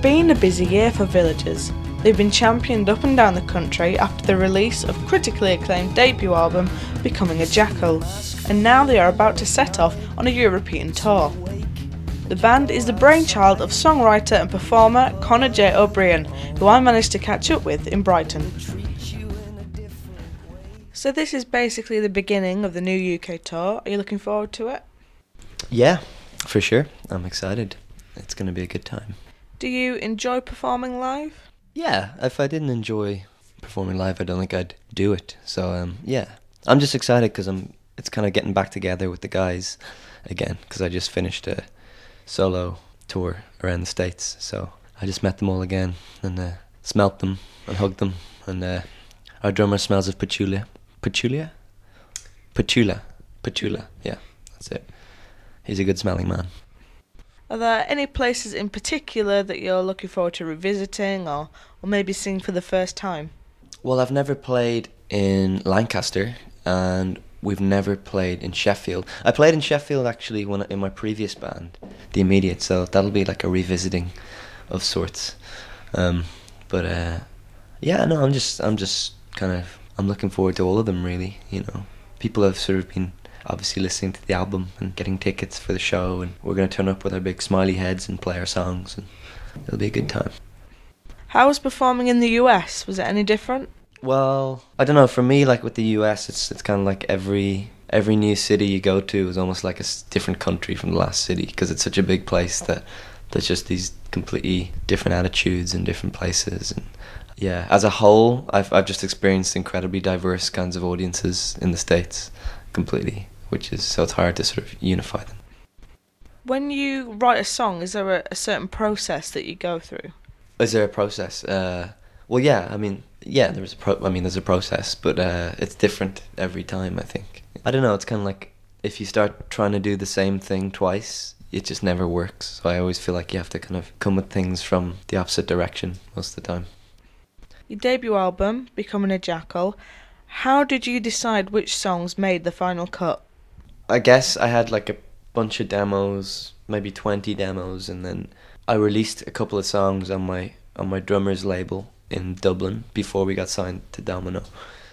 been a busy year for Villagers. They've been championed up and down the country after the release of critically acclaimed debut album Becoming a Jackal, and now they are about to set off on a European tour. The band is the brainchild of songwriter and performer Conor J who I managed to catch up with in Brighton. So this is basically the beginning of the new UK tour. Are you looking forward to it? Yeah, for sure. I'm excited. It's going to be a good time. Do you enjoy performing live? Yeah, if I didn't enjoy performing live, I don't think I'd do it. So, yeah. I'm just excited because it's kind of getting back together with the guys again, because I just finished a solo tour around the States. So I just met them all again and smelt them and hugged them. And our drummer smells of patchouli. Patchouli? Patchouli, yeah, that's it. He's a good smelling man. Are there any places in particular that you're looking forward to revisiting or maybe seeing for the first time? Well, I've never played in Lancaster and we've never played in Sheffield. I played in Sheffield actually in my previous band, The Immediate, so that'll be like a revisiting of sorts. Yeah, no, I'm looking forward to all of them really, you know. People have sort of been obviously listening to the album and getting tickets for the show, and we're going to turn up with our big smiley heads and play our songs, and it'll be a good time. How was performing in the US? Was it any different? Well, I don't know, for me, like with the US, it's kind of like every new city you go to is almost like a different country from the last city, because it's such a big place that there's just these completely different attitudes in different places. And yeah, as a whole, I've just experienced incredibly diverse kinds of audiences in the States completely, so it's hard to sort of unify them. When you write a song, is there a certain process that you go through? Is there a process? Well, yeah, I mean, yeah, there's a process, but it's different every time, I think. I don't know, it's kind of like if you start trying to do the same thing twice, it just never works. So I always feel like you have to kind of come at things from the opposite direction most of the time. Your debut album, Becoming a Jackal, how did you decide which songs made the final cut? I guess I had like a bunch of demos, maybe 20 demos, and then I released a couple of songs on my drummer's label in Dublin before we got signed to Domino.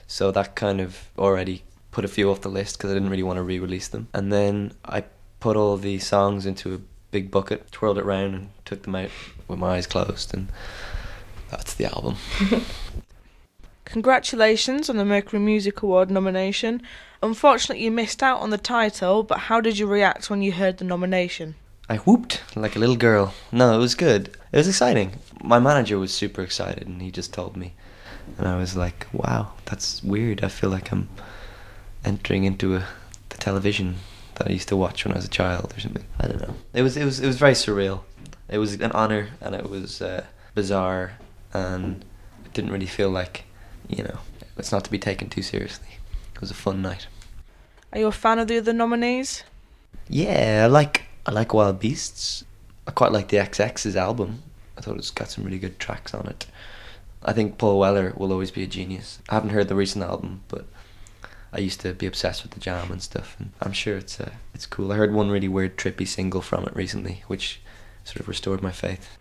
So that kind of already put a few off the list because I didn't really want to re-release them. And then I put all the songs into a big bucket, twirled it round and took them out with my eyes closed, and that's the album. Congratulations on the Mercury Music Award nomination. Unfortunately, you missed out on the title, but how did you react when you heard the nomination? I whooped like a little girl. No, it was good. It was exciting. My manager was super excited and he just told me. And I was like, wow, that's weird. I feel like I'm entering into the television that I used to watch when I was a child or something. I don't know. It was very surreal. It was an honor and it was bizarre, and it didn't really feel like, you know, it's not to be taken too seriously. It was a fun night. Are you a fan of the other nominees? Yeah, I like Wild Beasts. I quite like the XX's album. I thought it's got some really good tracks on it. I think Paul Weller will always be a genius. I haven't heard the recent album, but I used to be obsessed with the Jam and stuff, and I'm sure it's cool. I heard one really weird trippy single from it recently, which sort of restored my faith.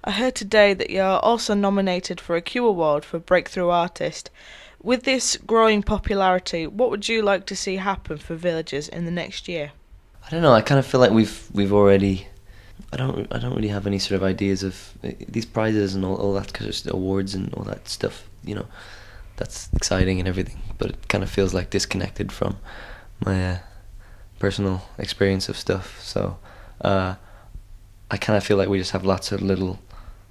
I heard today that you're also nominated for a Q Award for Breakthrough Artist. With this growing popularity, what would you like to see happen for Villagers in the next year? I don't know. I kind of feel like we've already. I don't really have any sort of ideas of these prizes and all that kind of awards and all that stuff. You know, that's exciting and everything, but it kind of feels like disconnected from my personal experience of stuff. So I kind of feel like we just have lots of little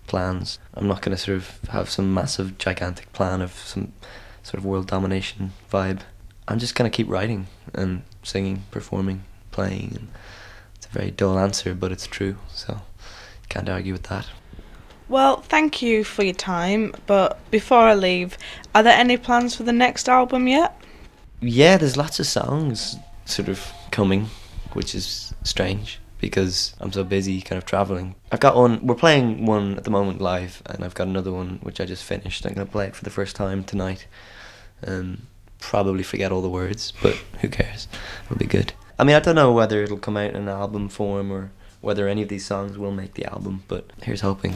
plans. I'm not going to sort of have some massive, gigantic plan of some sort of world domination vibe. I'm just going to keep writing and singing, performing, playing, and it's a very dull answer, but it's true, so can't argue with that. Well, thank you for your time, but before I leave, are there any plans for the next album yet? Yeah, there's lots of songs sort of coming, which is strange because I'm so busy kind of travelling. We're playing one at the moment live, and I've got another one which I just finished. I'm going to play it for the first time tonight. Probably forget all the words, but who cares? It'll be good. I mean, I don't know whether it'll come out in album form or whether any of these songs will make the album, but here's hoping.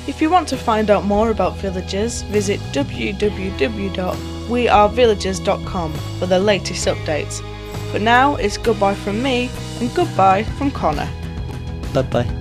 If you want to find out more about Villagers, visit www.wearevillagers.com for the latest updates. But now it's goodbye from me and goodbye from Conor. Bye bye.